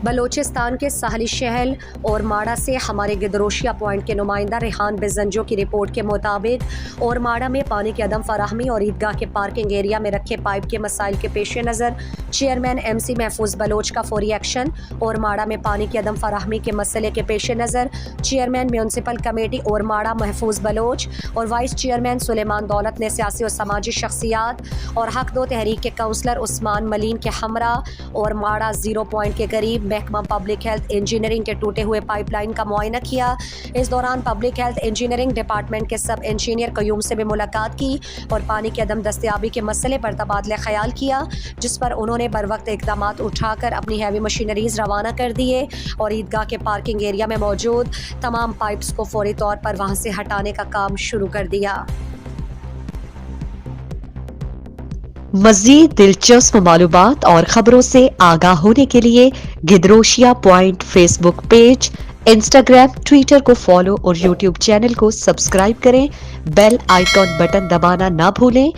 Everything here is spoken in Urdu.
بلوچستان کے ساحلی شہر اور ماڑا سے ہمارے گدروشیا پوائنٹ کے نمائندہ ریحان بزنجو کی رپورٹ کے مطابق اور ماڑا میں پانی کی عدم فراہمی اور عیدگاہ کے پارکنگ ایریا میں رکھے پائپ کے مسائل کے پیش نظر چیئرمین ایم سی محفوظ بلوچ کا فوری ایکشن اور ماڑا میں پانی کی عدم فراہمی کے مسئلے کے پیش نظر چیئرمین میونسپل کمیٹی اور ماڑا محفوظ بلوچ اور وائس چیئرمین سلیمان دولت نے سیاسی اور سماجی شخصیات اور حق دو تحریک کے کونسلر عثمان ملین کے ہمراہ اور ماڑا زیرو پوائنٹ کے قریب محکمہ پبلک ہیلتھ انجینئرنگ کے ٹوٹے ہوئے پائپ لائن کا معائنہ کیا۔ اس دوران پبلک ہیلتھ انجینئرنگ ڈپارٹمنٹ کے سب انجینئر قیوم سے بھی ملاقات کی اور پانی کی عدم دستیابی کے مسئلے پر تبادلہ خیال کیا، جس پر انہوں نے بروقت اقدامات اٹھا کر اپنی ہیوی مشینریز روانہ کر دیے اور عیدگاہ کے پارکنگ ایریا میں موجود تمام پائپس کو فوری طور پر وہاں سے ہٹانے کا کام شروع کر دیا۔ مزید دلچسپ معلومات اور خبروں سے آگاہ ہونے کے لیے Gedrosia point Facebook page, Instagram, Twitter کو فالو اور یوٹیوب چینل کو سبسکرائب کریں۔ بیل آئیکن بٹن دبانا نہ بھولیں